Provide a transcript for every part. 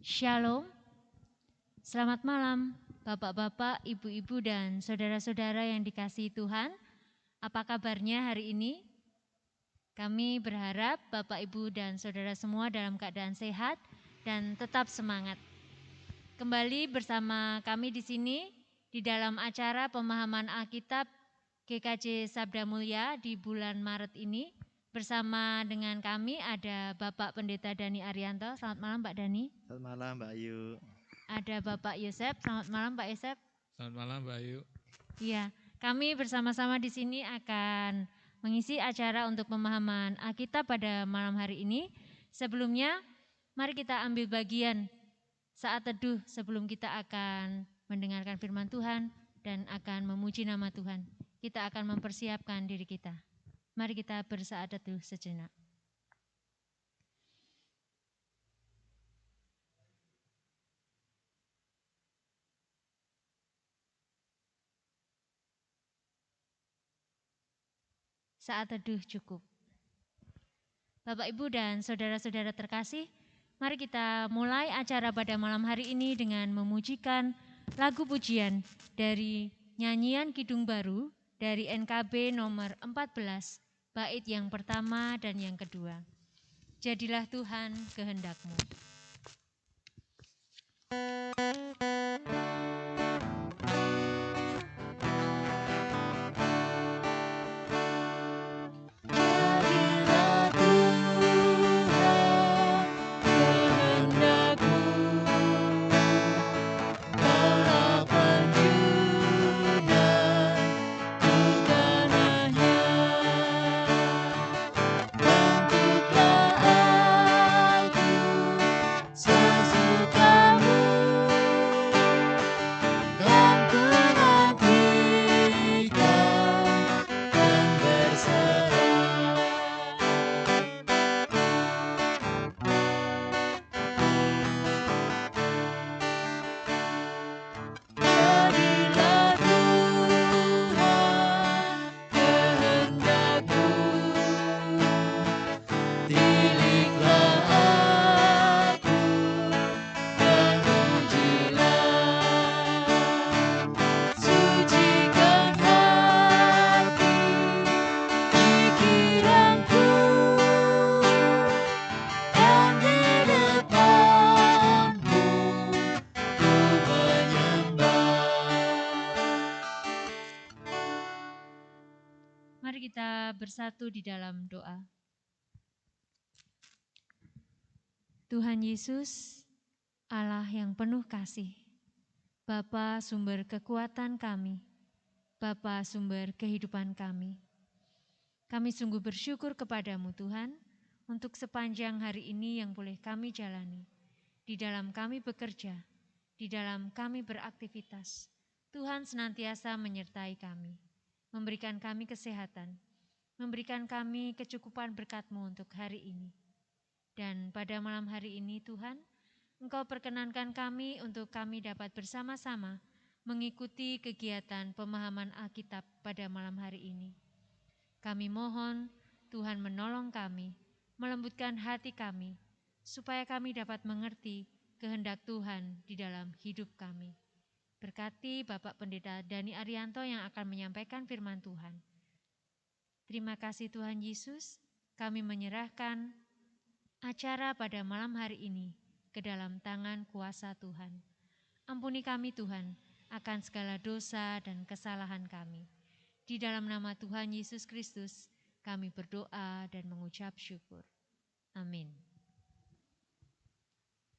Shalom, selamat malam Bapak-bapak, ibu-ibu dan saudara-saudara yang dikasihi Tuhan. Apa kabarnya hari ini? Kami berharap Bapak, Ibu dan saudara semua dalam keadaan sehat dan tetap semangat. Kembali bersama kami di sini di dalam acara pemahaman Alkitab GKJ Sabda Mulia di bulan Maret ini. Bersama dengan kami ada Bapak Pendeta Dani Arianto. Selamat malam Pak Dani. Selamat malam Mbak Ayu. Ada Bapak Yosep. Selamat malam Pak Yosep. Selamat malam Mbak Ayu. Iya, kami bersama-sama di sini akan mengisi acara untuk pemahaman Alkitab pada malam hari ini. Sebelumnya, mari kita ambil bagian saat teduh sebelum kita akan mendengarkan firman Tuhan dan akan memuji nama Tuhan. Kita akan mempersiapkan diri kita. Mari kita bersaat teduh sejenak. Saat teduh cukup. Bapak, Ibu, dan saudara-saudara terkasih, mari kita mulai acara pada malam hari ini dengan memujikan lagu pujian dari nyanyian Kidung Baru dari NKB nomor 14, bait yang pertama dan yang kedua. Jadilah Tuhan kehendak-Mu. Mari kita bersatu di dalam doa. Tuhan Yesus, Allah yang penuh kasih, Bapa sumber kekuatan kami, Bapa sumber kehidupan kami. Kami sungguh bersyukur kepadamu Tuhan, untuk sepanjang hari ini yang boleh kami jalani. Di dalam kami bekerja, di dalam kami beraktivitas, Tuhan senantiasa menyertai kami, memberikan kami kesehatan, memberikan kami kecukupan berkat-Mu untuk hari ini. Dan pada malam hari ini Tuhan, Engkau perkenankan kami untuk kami dapat bersama-sama mengikuti kegiatan pemahaman Alkitab pada malam hari ini. Kami mohon Tuhan menolong kami, melembutkan hati kami, supaya kami dapat mengerti kehendak Tuhan di dalam hidup kami. Berkati Bapak Pendeta Dani Arianto yang akan menyampaikan firman Tuhan. Terima kasih Tuhan Yesus, kami menyerahkan acara pada malam hari ini ke dalam tangan kuasa Tuhan. Ampuni kami Tuhan akan segala dosa dan kesalahan kami. Di dalam nama Tuhan Yesus Kristus kami berdoa dan mengucap syukur. Amin.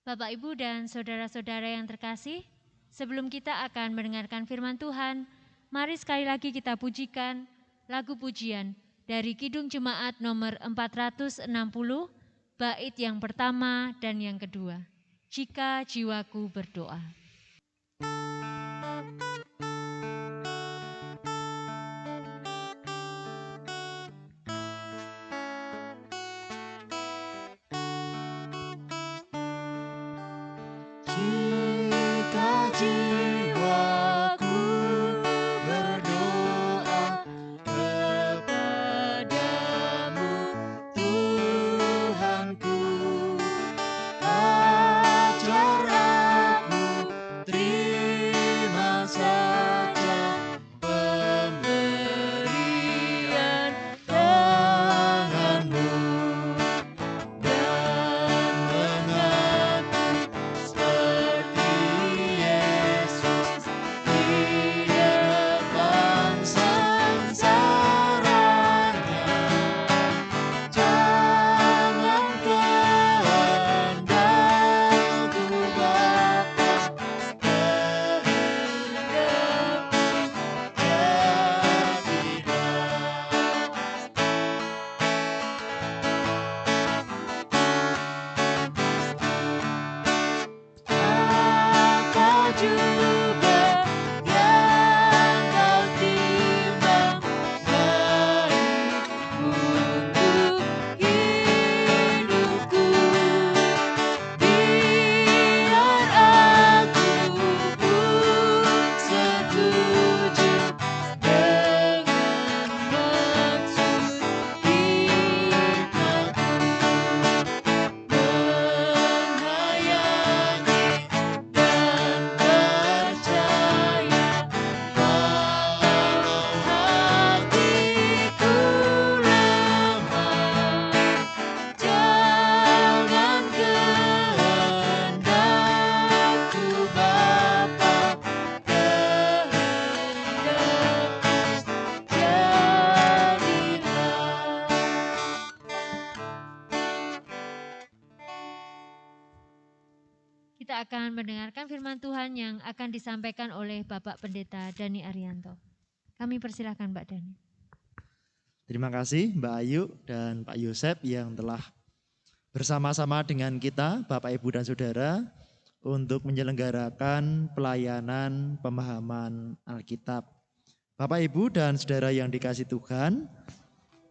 Bapak, Ibu, dan saudara-saudara yang terkasih, sebelum kita akan mendengarkan firman Tuhan, mari sekali lagi kita pujikan lagu pujian dari Kidung Jemaat nomor 460, bait yang pertama dan yang kedua. Jika jiwaku berdoa. Jika jiwaku berdoa kepadamu Tuhanku, ajar kita akan mendengarkan firman Tuhan yang akan disampaikan oleh Bapak Pendeta Dhani Arianto. Kami persilakan Mbak Dhani. Terima kasih Mbak Ayu dan Pak Yosep yang telah bersama-sama dengan kita, Bapak, Ibu, dan Saudara, untuk menyelenggarakan pelayanan pemahaman Alkitab. Bapak, Ibu, dan Saudara yang dikasihi Tuhan,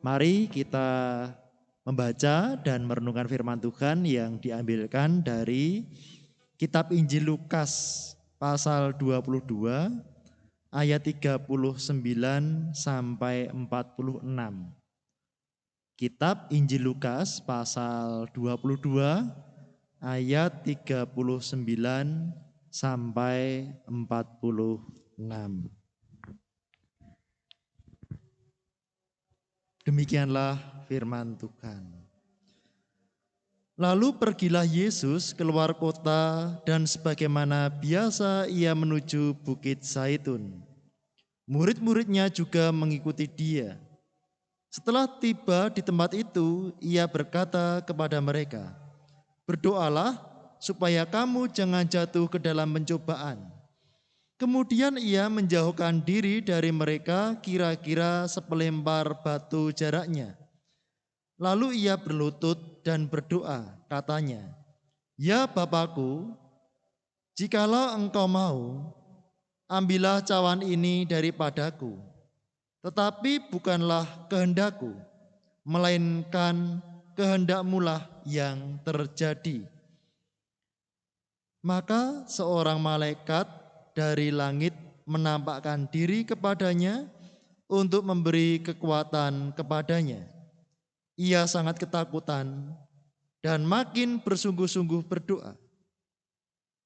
mari kita membaca dan merenungkan firman Tuhan yang diambilkan dari Kitab Injil Lukas pasal 22 ayat 39 sampai 46. Kitab Injil Lukas pasal 22 ayat 39 sampai 46. Demikianlah firman Tuhan. Lalu pergilah Yesus keluar kota dan sebagaimana biasa ia menuju Bukit Zaitun. Murid-muridnya juga mengikuti dia. Setelah tiba di tempat itu, ia berkata kepada mereka, "Berdoalah supaya kamu jangan jatuh ke dalam pencobaan." Kemudian ia menjauhkan diri dari mereka kira-kira sepelempar batu jaraknya. Lalu ia berlutut dan berdoa, katanya, "Ya Bapakku, jikalau engkau mau, ambillah cawan ini daripadaku. Tetapi bukanlah kehendakku, melainkan kehendak-Mu-lah yang terjadi." Maka seorang malaikat dari langit menampakkan diri kepadanya untuk memberi kekuatan kepadanya. Ia sangat ketakutan dan makin bersungguh-sungguh berdoa.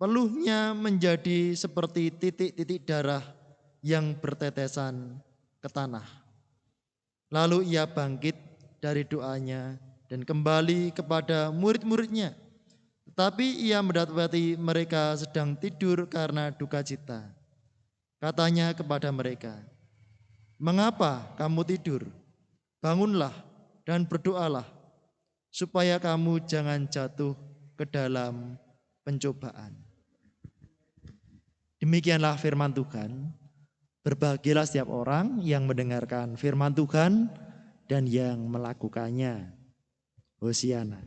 Peluhnya menjadi seperti titik-titik darah yang bertetesan ke tanah. Lalu ia bangkit dari doanya dan kembali kepada murid-muridnya. Tetapi ia mendapati mereka sedang tidur karena duka cita. Katanya kepada mereka, "Mengapa kamu tidur? Bangunlah dan berdoalah, supaya kamu jangan jatuh ke dalam pencobaan." Demikianlah firman Tuhan. Berbahagialah setiap orang yang mendengarkan firman Tuhan dan yang melakukannya. Hosiana.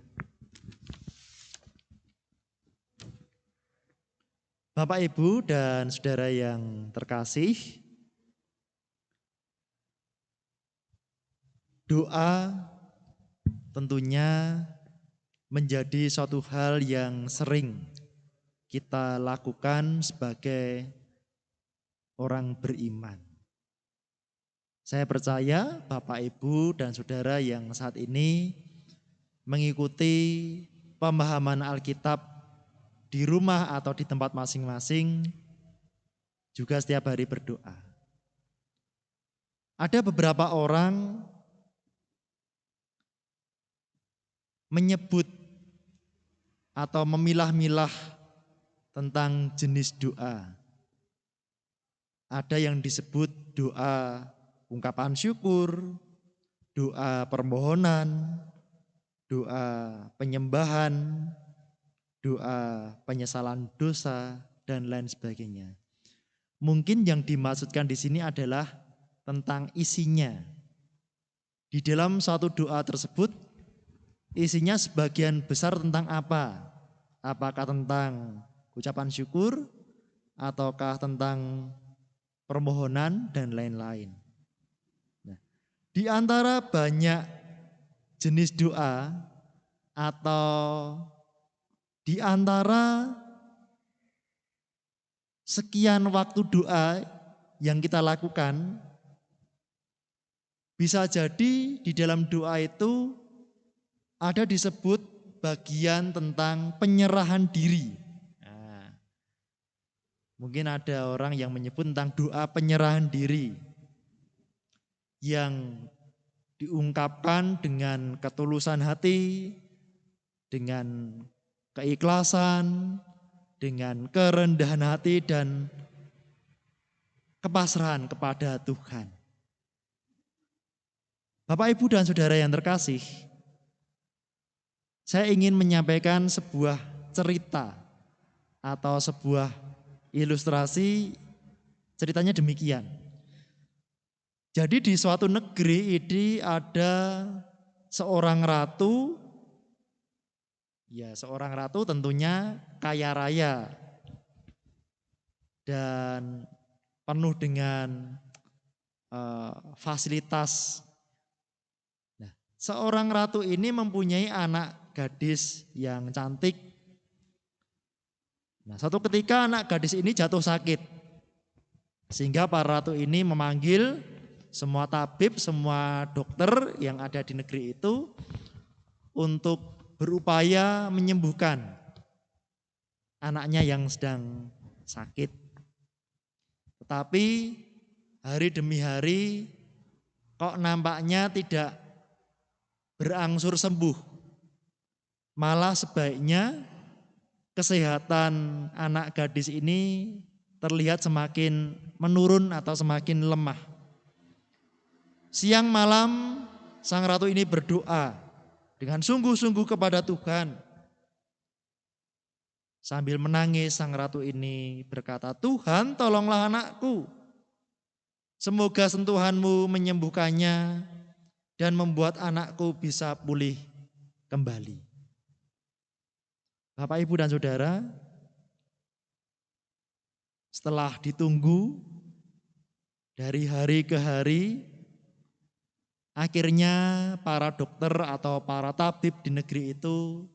Bapak, Ibu, dan Saudara yang terkasih, doa tentunya menjadi suatu hal yang sering kita lakukan sebagai orang beriman. Saya percaya Bapak, Ibu, dan Saudara yang saat ini mengikuti pemahaman Alkitab di rumah atau di tempat masing-masing juga setiap hari berdoa. Ada beberapa orang menyebut atau memilah-milah tentang jenis doa. Ada yang disebut doa ungkapan syukur, doa permohonan, doa penyembahan, doa penyesalan dosa, dan lain sebagainya. Mungkin yang dimaksudkan di sini adalah tentang isinya. Di dalam satu doa tersebut, isinya sebagian besar tentang apa? Apakah tentang ucapan syukur, ataukah tentang permohonan, dan lain-lain. Nah, di antara banyak jenis doa atau di antara sekian waktu doa yang kita lakukan, bisa jadi di dalam doa itu ada disebut bagian tentang penyerahan diri. Nah, mungkin ada orang yang menyebut tentang doa penyerahan diri yang diungkapkan dengan ketulusan hati, dengan keikhlasan, dengan kerendahan hati dan kepasrahan kepada Tuhan. Bapak, Ibu, dan Saudara yang terkasih, saya ingin menyampaikan sebuah cerita atau sebuah ilustrasi ceritanya demikian. Jadi di suatu negeri ini ada seorang ratu, ya seorang ratu tentunya kaya raya dan penuh dengan fasilitas. Nah, seorang ratu ini mempunyai anak gadis yang cantik. Nah, suatu ketika anak gadis ini jatuh sakit, sehingga para ratu ini memanggil semua tabib, semua dokter yang ada di negeri itu untuk berupaya menyembuhkan anaknya yang sedang sakit. Tetapi hari demi hari kok nampaknya tidak berangsur sembuh. Malah sebaiknya kesehatan anak gadis ini terlihat semakin menurun atau semakin lemah. Siang malam sang ratu ini berdoa dengan sungguh-sungguh kepada Tuhan. Sambil menangis sang ratu ini berkata, "Tuhan, tolonglah anakku. Semoga sentuhanmu menyembuhkannya dan membuat anakku bisa pulih kembali." Bapak, Ibu, dan Saudara, setelah ditunggu dari hari ke hari, akhirnya para dokter atau para tabib di negeri itu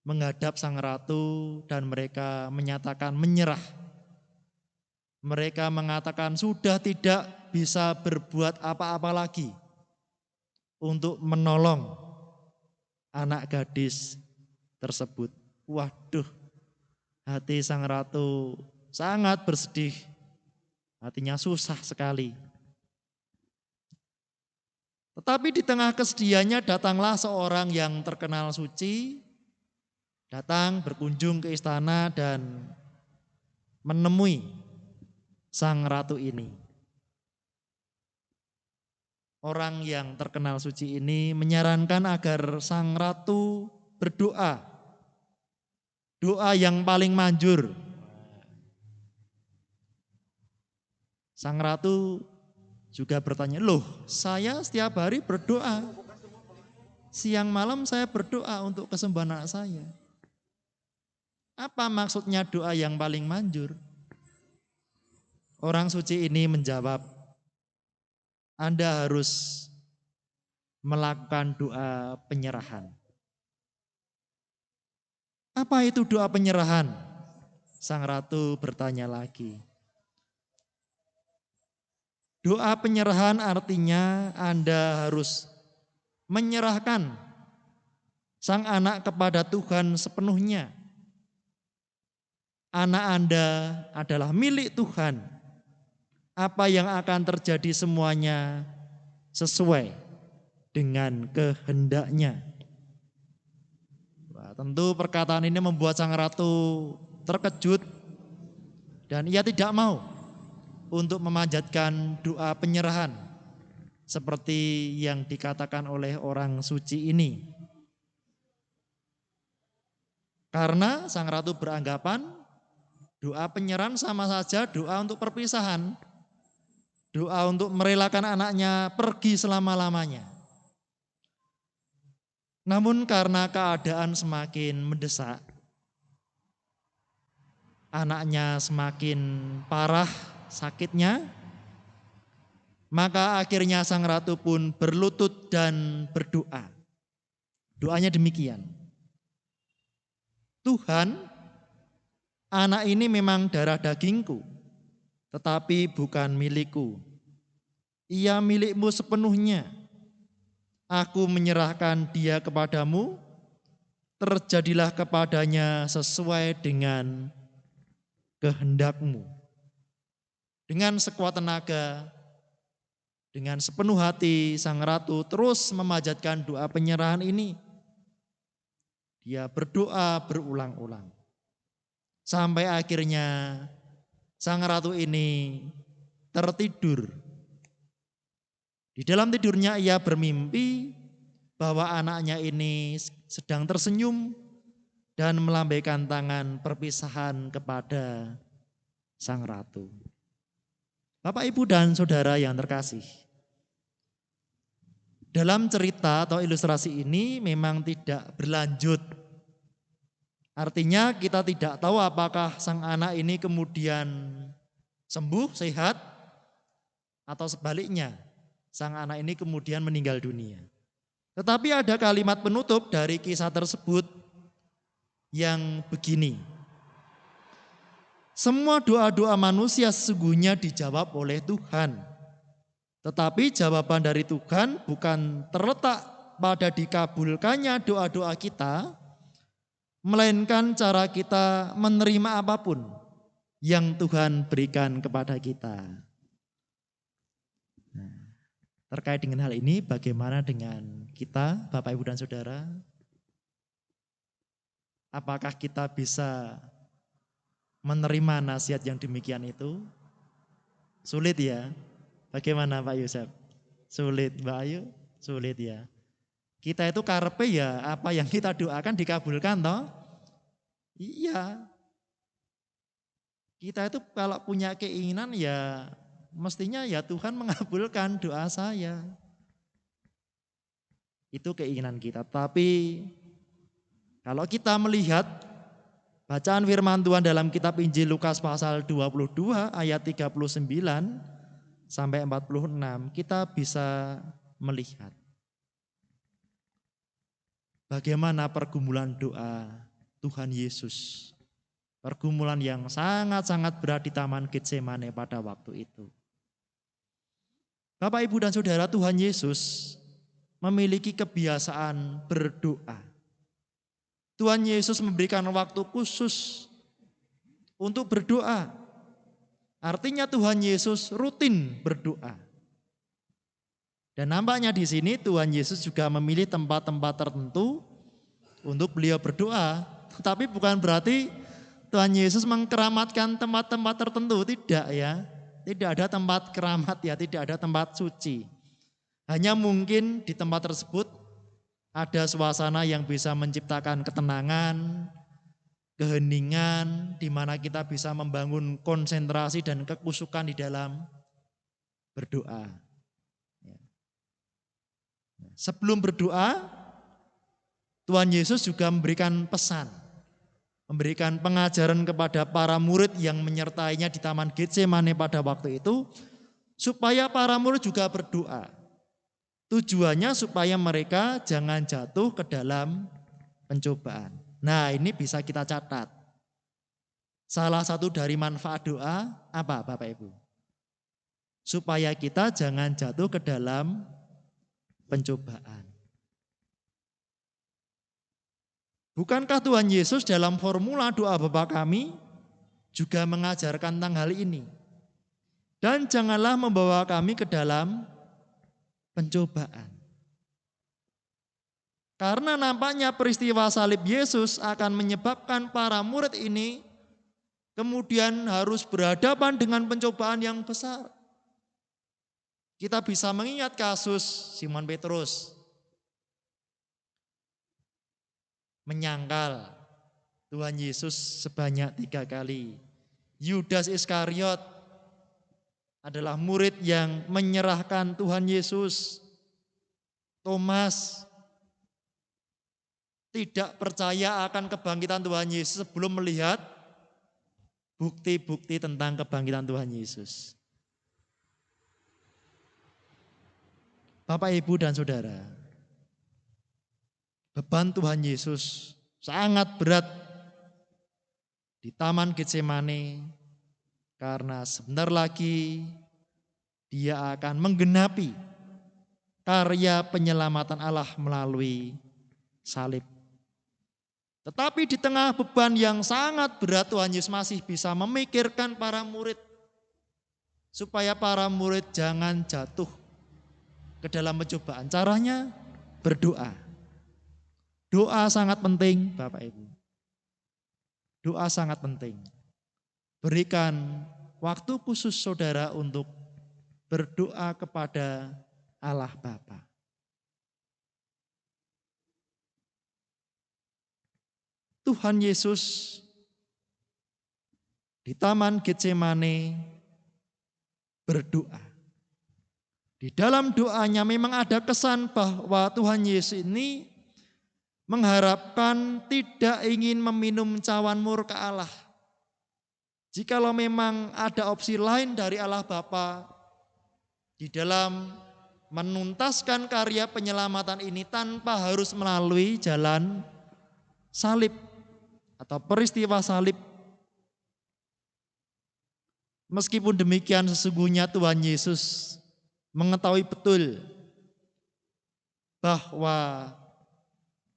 menghadap sang ratu dan mereka menyatakan menyerah. Mereka mengatakan sudah tidak bisa berbuat apa-apa lagi untuk menolong anak gadis tersebut. Waduh, hati sang ratu sangat bersedih, hatinya susah sekali. Tetapi di tengah kesedihannya datanglah seorang yang terkenal suci, datang berkunjung ke istana dan menemui sang ratu ini. Orang yang terkenal suci ini menyarankan agar sang ratu berdoa. Doa yang paling manjur. Sang ratu juga bertanya, "Loh, saya setiap hari berdoa. Siang malam saya berdoa untuk kesembuhan anak saya. Apa maksudnya doa yang paling manjur?" Orang suci ini menjawab, "Anda harus melakukan doa penyerahan." "Apa itu doa penyerahan?" Sang ratu bertanya lagi. Doa penyerahan artinya Anda harus menyerahkan sang anak kepada Tuhan sepenuhnya. Anak Anda adalah milik Tuhan. Apa yang akan terjadi semuanya sesuai dengan kehendaknya. Wah, tentu perkataan ini membuat sang ratu terkejut dan ia tidak mau untuk memanjatkan doa penyerahan seperti yang dikatakan oleh orang suci ini. Karena sang ratu beranggapan doa penyerahan sama saja doa untuk perpisahan, doa untuk merelakan anaknya pergi selama-lamanya. Namun karena keadaan semakin mendesak, anaknya semakin parah sakitnya, maka akhirnya sang ratu pun berlutut dan berdoa. Doanya demikian, "Tuhan, anak ini memang darah dagingku, tetapi bukan milikku. Ia milikmu sepenuhnya. Aku menyerahkan dia kepadamu, terjadilah kepadanya sesuai dengan kehendakmu." Dengan sekuat tenaga, dengan sepenuh hati, sang ratu terus memanjatkan doa penyerahan ini. Dia berdoa berulang-ulang. Sampai akhirnya sang ratu ini tertidur. Di dalam tidurnya ia bermimpi bahwa anaknya ini sedang tersenyum dan melambaikan tangan perpisahan kepada sang ratu. Bapak, Ibu, dan saudara yang terkasih, dalam cerita atau ilustrasi ini memang tidak berlanjut. Artinya kita tidak tahu apakah sang anak ini kemudian sembuh, sehat, atau sebaliknya sang anak ini kemudian meninggal dunia. Tetapi ada kalimat penutup dari kisah tersebut yang begini. Semua doa-doa manusia sesungguhnya dijawab oleh Tuhan. Tetapi jawaban dari Tuhan bukan terletak pada dikabulkannya doa-doa kita, melainkan cara kita menerima apapun yang Tuhan berikan kepada kita. Nah, terkait dengan hal ini, bagaimana dengan kita, Bapak, Ibu, dan Saudara? Apakah kita bisa menerima nasihat yang demikian itu? Sulit ya? Bagaimana Pak Yosef? Sulit, Mbak Ayu? Sulit ya. Kita itu karepe ya apa yang kita doakan dikabulkan toh? Iya. Kita itu kalau punya keinginan ya mestinya ya Tuhan mengabulkan doa saya. Itu keinginan kita. Tapi kalau kita melihat bacaan firman Tuhan dalam kitab Injil Lukas pasal 22 ayat 39 sampai 46, kita bisa melihat bagaimana pergumulan doa Tuhan Yesus. Pergumulan yang sangat-sangat berat di Taman Getsemane pada waktu itu. Bapak, Ibu, dan Saudara, Tuhan Yesus memiliki kebiasaan berdoa. Tuhan Yesus memberikan waktu khusus untuk berdoa. Artinya Tuhan Yesus rutin berdoa. Dan nampaknya di sini Tuhan Yesus juga memilih tempat-tempat tertentu untuk beliau berdoa. Tetapi bukan berarti Tuhan Yesus mengkeramatkan tempat-tempat tertentu, tidak ya. Tidak ada tempat keramat ya, tidak ada tempat suci. Hanya mungkin di tempat tersebut ada suasana yang bisa menciptakan ketenangan, keheningan, di mana kita bisa membangun konsentrasi dan kekusukan di dalam berdoa. Sebelum berdoa, Tuhan Yesus juga memberikan pesan, memberikan pengajaran kepada para murid yang menyertainya di Taman Getsemane pada waktu itu, supaya para murid juga berdoa. Tujuannya supaya mereka jangan jatuh ke dalam pencobaan. Nah, ini bisa kita catat. Salah satu dari manfaat doa apa Bapak Ibu? Supaya kita jangan jatuh ke dalam pencobaan. Bukankah Tuhan Yesus dalam formula doa Bapa kami juga mengajarkan tentang hal ini? Dan janganlah membawa kami ke dalam pencobaan. Karena nampaknya peristiwa salib Yesus akan menyebabkan para murid ini kemudian harus berhadapan dengan pencobaan yang besar. Kita bisa mengingat kasus Simon Petrus menyangkal Tuhan Yesus sebanyak 3 kali. Yudas Iskariot adalah murid yang menyerahkan Tuhan Yesus. Thomas tidak percaya akan kebangkitan Tuhan Yesus sebelum melihat bukti-bukti tentang kebangkitan Tuhan Yesus. Bapak, Ibu, dan Saudara, beban Tuhan Yesus sangat berat di Taman Getsemane karena sebentar lagi dia akan menggenapi karya penyelamatan Allah melalui salib. Tetapi di tengah beban yang sangat berat, Tuhan Yesus masih bisa memikirkan para murid supaya para murid jangan jatuh ke dalam pencobaan. Caranya berdoa. Doa sangat penting, Bapak Ibu. Doa sangat penting. Berikan waktu khusus saudara untuk berdoa kepada Allah Bapa. Tuhan Yesus di Taman Getsemane berdoa. Di dalam doanya memang ada kesan bahwa Tuhan Yesus ini mengharapkan tidak ingin meminum cawan murka Allah. Jikalau memang ada opsi lain dari Allah Bapa di dalam menuntaskan karya penyelamatan ini tanpa harus melalui jalan salib atau peristiwa salib. Meskipun demikian sesungguhnya Tuhan Yesus mengetahui betul bahwa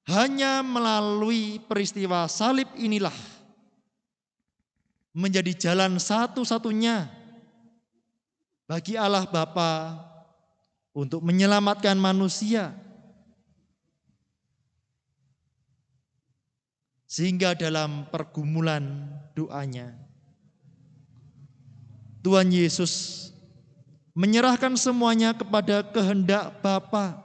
hanya melalui peristiwa salib inilah menjadi jalan satu-satunya bagi Allah Bapa untuk menyelamatkan manusia. Sehingga dalam pergumulan doanya, Tuhan Yesus menyerahkan semuanya kepada kehendak Bapa,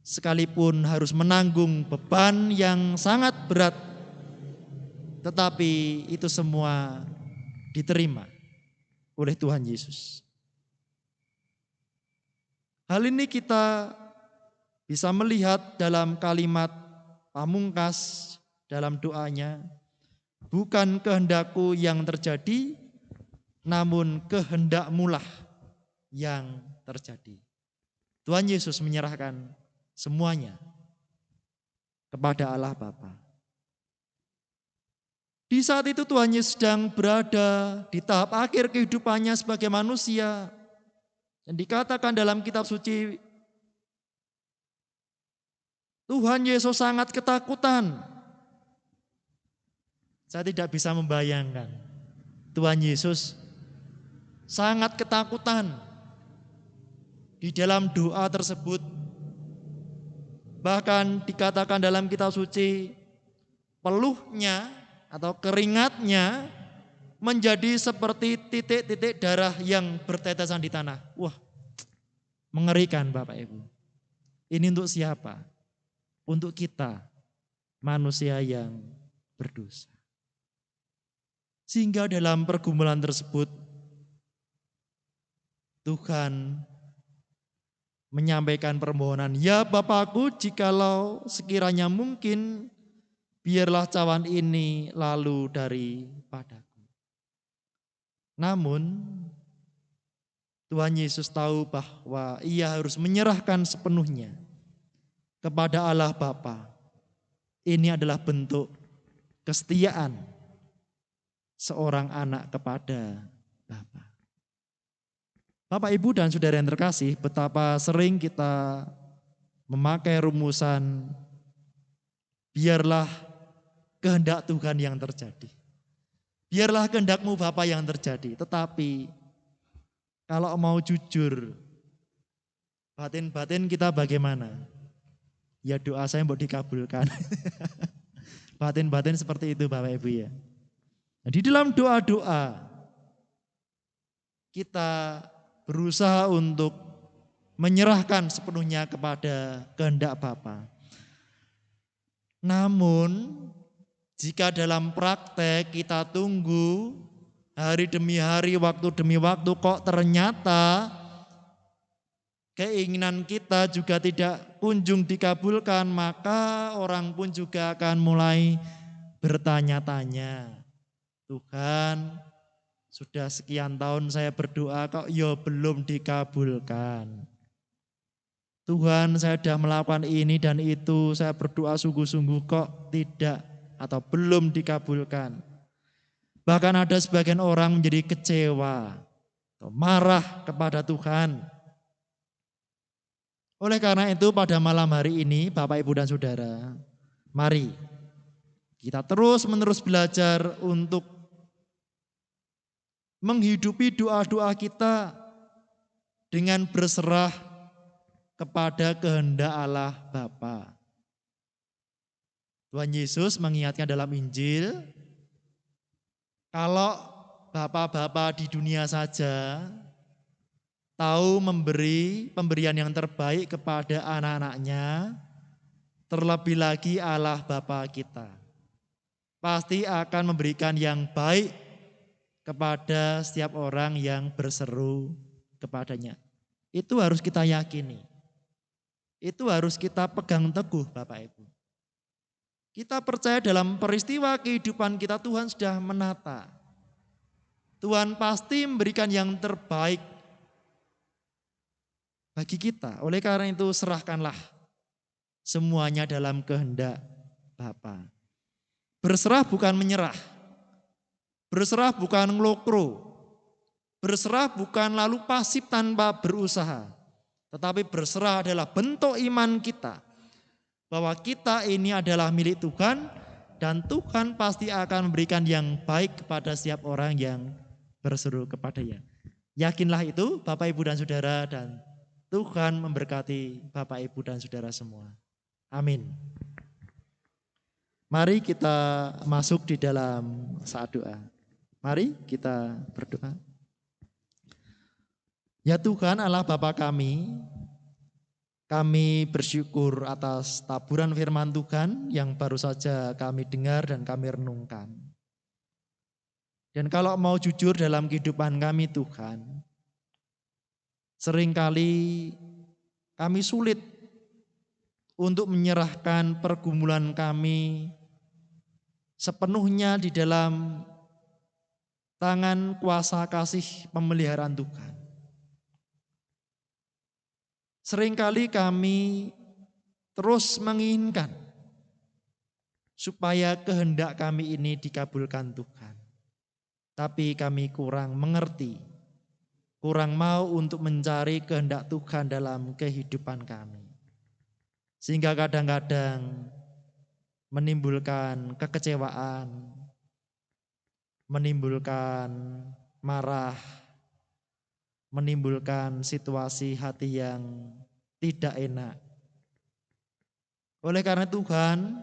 sekalipun harus menanggung beban yang sangat berat, tetapi itu semua diterima oleh Tuhan Yesus. Hal ini kita bisa melihat dalam kalimat pamungkas dalam doanya, bukan kehendakku yang terjadi, namun kehendakmu-lah yang terjadi. Tuhan Yesus menyerahkan semuanya kepada Allah Bapa. Di saat itu Tuhan Yesus sedang berada di tahap akhir kehidupannya sebagai manusia. Dan dikatakan dalam kitab suci, Tuhan Yesus sangat ketakutan. Saya tidak bisa membayangkan. Tuhan Yesus sangat ketakutan. Di dalam doa tersebut, bahkan dikatakan dalam kitab suci, peluhnya atau keringatnya menjadi seperti titik-titik darah yang bertetesan di tanah. Wah, mengerikan Bapak Ibu. Ini untuk siapa? Untuk kita, manusia yang berdosa. Sehingga dalam pergumulan tersebut, Tuhan menyampaikan permohonan, ya Bapakku, jikalau sekiranya mungkin, biarlah cawan ini lalu daripadaku. Namun Tuhan Yesus tahu bahwa ia harus menyerahkan sepenuhnya kepada Allah Bapa. Ini adalah bentuk kesetiaan seorang anak kepada Bapa. Bapak, Ibu, dan saudara yang terkasih, betapa sering kita memakai rumusan biarlah kehendak Tuhan yang terjadi. Biarlah kehendakmu Bapa yang terjadi. Tetapi kalau mau jujur, batin-batin kita bagaimana? Ya doa saya mau dikabulkan. Batin-batin seperti itu Bapak Ibu ya. Nah, di dalam doa-doa kita berusaha untuk menyerahkan sepenuhnya kepada kehendak Bapa. Namun jika dalam praktek kita tunggu hari demi hari, waktu demi waktu, kok ternyata keinginan kita juga tidak kunjung dikabulkan, maka orang pun juga akan mulai bertanya-tanya. Tuhan, sudah sekian tahun saya berdoa kok ya belum dikabulkan. Tuhan, saya sudah melakukan ini dan itu, saya berdoa sungguh-sungguh kok tidak atau belum dikabulkan. Bahkan ada sebagian orang menjadi kecewa atau marah kepada Tuhan. Oleh karena itu pada malam hari ini Bapak, Ibu, dan Saudara, mari kita terus-menerus belajar untuk menghidupi doa-doa kita dengan berserah kepada kehendak Allah Bapa. Tuhan Yesus mengingatkan dalam Injil, kalau bapak-bapak di dunia saja tahu memberi pemberian yang terbaik kepada anak-anaknya, terlebih lagi Allah Bapa kita. pasti akan memberikan yang baik kepada setiap orang yang berseru kepadanya. Itu harus kita yakini. Itu harus kita pegang teguh Bapak Ibu. Kita percaya dalam peristiwa kehidupan kita Tuhan sudah menata. Tuhan pasti memberikan yang terbaik bagi kita. Oleh karena itu serahkanlah semuanya dalam kehendak Bapa. Berserah bukan menyerah. Berserah bukan ngelokro. Berserah bukan lalu pasif tanpa berusaha. Tetapi berserah adalah bentuk iman kita. Bahwa kita ini adalah milik Tuhan. Dan Tuhan pasti akan memberikan yang baik kepada setiap orang yang berseru kepadanya. Yakinlah itu Bapak Ibu dan Saudara, dan Tuhan memberkati Bapak Ibu dan Saudara semua. Amin. Mari kita masuk di dalam saat doa. Mari kita berdoa. Ya Tuhan Allah Bapa kami bersyukur atas taburan firman Tuhan yang baru saja kami dengar dan kami renungkan. Dan kalau mau jujur dalam kehidupan kami Tuhan, seringkali kami sulit untuk menyerahkan pergumulan kami sepenuhnya di dalam tangan kuasa kasih pemeliharaan Tuhan. Seringkali kami terus menginginkan supaya kehendak kami ini dikabulkan Tuhan. Tapi kami kurang mengerti, kurang mau untuk mencari kehendak Tuhan dalam kehidupan kami. Sehingga kadang-kadang menimbulkan kekecewaan, menimbulkan marah, menimbulkan situasi hati yang tidak enak. Oleh karena Tuhan,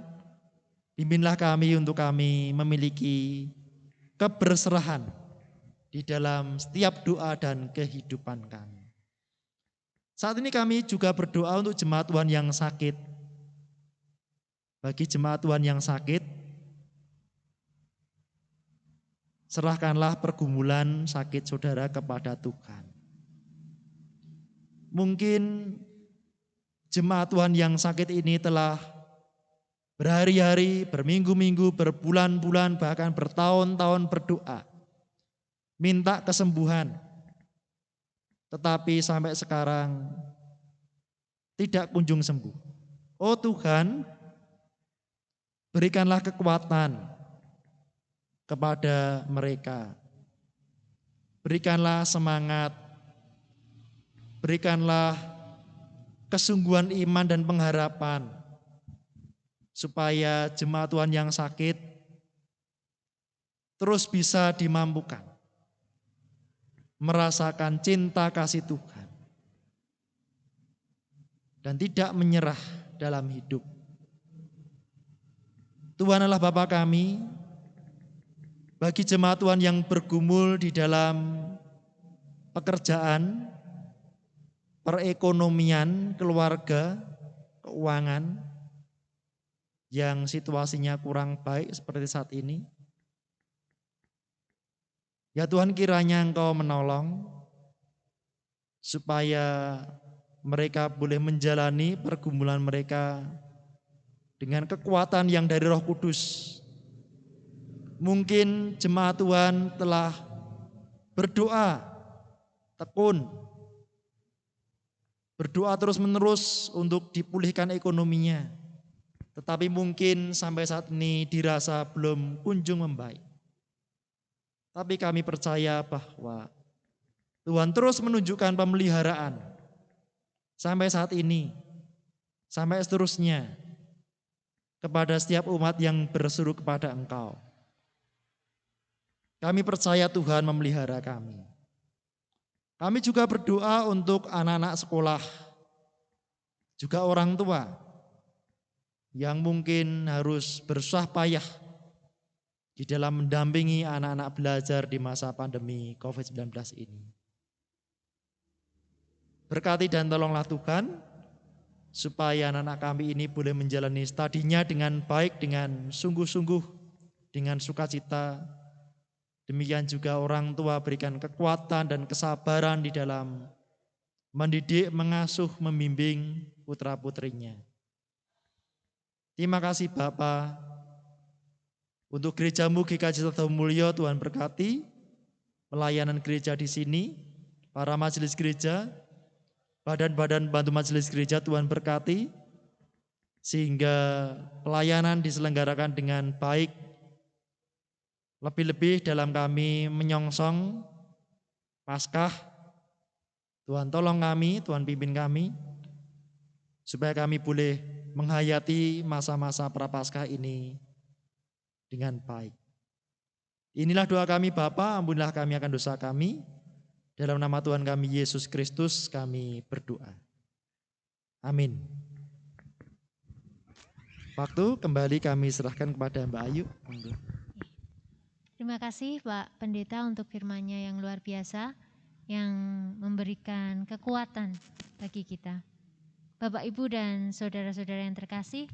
pimpinlah kami untuk kami memiliki keberserahan di dalam setiap doa dan kehidupan kami. Saat ini kami juga berdoa untuk jemaat Tuhan yang sakit. Bagi jemaat Tuhan yang sakit, serahkanlah pergumulan sakit saudara kepada Tuhan. Mungkin jemaat Tuhan yang sakit ini telah berhari-hari, berminggu-minggu, berbulan-bulan, bahkan bertahun-tahun berdoa, minta kesembuhan. Tetapi sampai sekarang tidak kunjung sembuh. Oh Tuhan, berikanlah kekuatan kepada mereka. Berikanlah semangat, berikanlah kesungguhan iman dan pengharapan, supaya jemaat Tuhan yang sakit terus bisa dimampukan merasakan cinta kasih Tuhan dan tidak menyerah dalam hidup. Tuhan Allah Bapa kami, bagi jemaat Tuhan yang bergumul di dalam pekerjaan, perekonomian, keluarga, keuangan yang situasinya kurang baik seperti saat ini, ya Tuhan kiranya Engkau menolong supaya mereka boleh menjalani pergumulan mereka dengan kekuatan yang dari Roh Kudus. Mungkin jemaat Tuhan telah berdoa tekun, berdoa terus-menerus untuk dipulihkan ekonominya, tetapi mungkin sampai saat ini dirasa belum kunjung membaik. Tapi kami percaya bahwa Tuhan terus menunjukkan pemeliharaan sampai saat ini, sampai seterusnya kepada setiap umat yang berseru kepada Engkau. Kami percaya Tuhan memelihara kami. Kami juga berdoa untuk anak-anak sekolah, juga orang tua yang mungkin harus bersusah payah di dalam mendampingi anak-anak belajar di masa pandemi COVID-19 ini. Berkati dan tolonglah Tuhan, supaya anak-anak kami ini boleh menjalani studinya dengan baik, dengan sungguh-sungguh, dengan sukacita. Demikian juga orang tua berikan kekuatan dan kesabaran di dalam mendidik, mengasuh, membimbing putra-putrinya. Terima kasih Bapa untuk gerejamu GKJ Mulyo, Tuhan berkati pelayanan gereja di sini, para majelis gereja, badan-badan bantu majelis gereja Tuhan berkati, sehingga pelayanan diselenggarakan dengan baik, lebih-lebih dalam kami menyongsong Paskah. Tuhan tolong kami, Tuhan pimpin kami, supaya kami boleh menghayati masa-masa Prapaskah ini dengan baik. Inilah doa kami Bapa, ampunilah kami akan dosa kami. Dalam nama Tuhan kami Yesus Kristus kami berdoa. Amin. Waktu kembali kami serahkan kepada Mbak Ayu. Terima kasih Pak Pendeta untuk firman-Nya yang luar biasa, yang memberikan kekuatan bagi kita. Bapak, Ibu, dan saudara-saudara yang terkasih,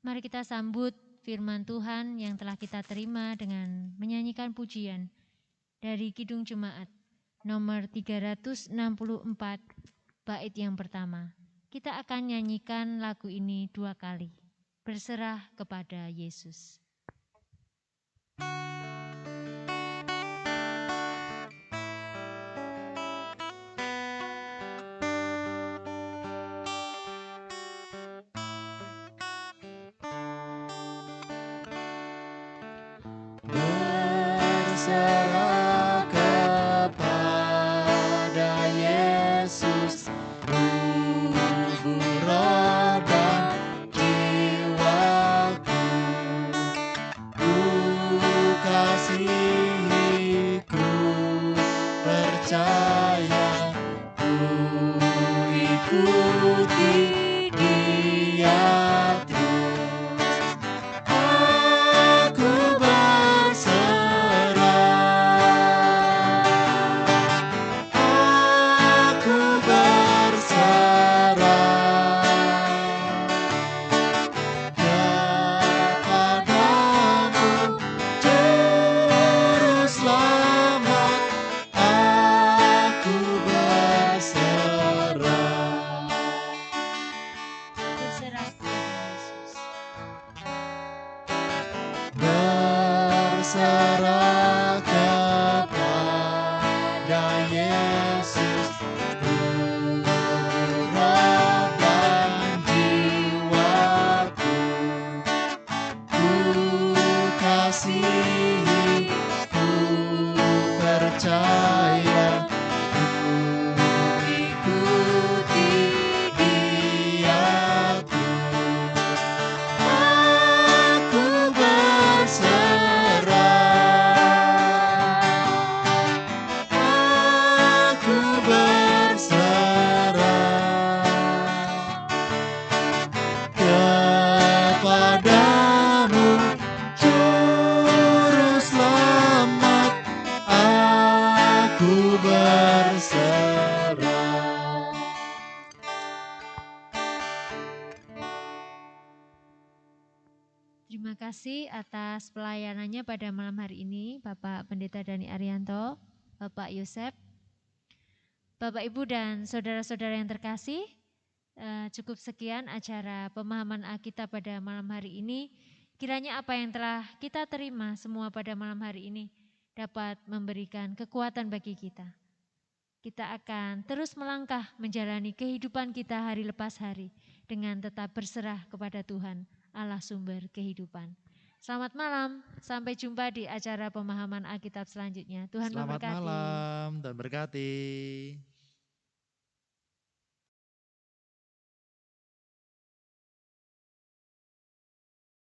mari kita sambut firman Tuhan yang telah kita terima dengan menyanyikan pujian dari Kidung Jemaat nomor 364, bait yang pertama. Kita akan nyanyikan lagu ini 2 kali, berserah kepada Yesus. Berserah kepada Yesus, tubuh, roh, dan jiwaku. Ku kasihi, ku percaya, ku ikuti Dia terus. Aku berserah kepada Yesus, tubuh, roh, dan jiwaku. Ku kasihi, ku percaya, ku ikuti Dia terus. Aku kepadamu, Juru Selamat, aku berserah. Terima kasih atas pelayanannya pada malam hari ini, Bapak Pendeta Dhani Arianto, Bapak Yosep, Bapak Ibu dan saudara-saudara yang terkasih. Cukup sekian acara pemahaman Alkitab pada malam hari ini. Kiranya apa yang telah kita terima semua pada malam hari ini dapat memberikan kekuatan bagi kita. Kita akan terus melangkah menjalani kehidupan kita hari lepas hari dengan tetap berserah kepada Tuhan, Allah sumber kehidupan. Selamat malam, sampai jumpa di acara pemahaman Alkitab selanjutnya. Tuhan memberkati. Selamat malam, Tuhan berkati.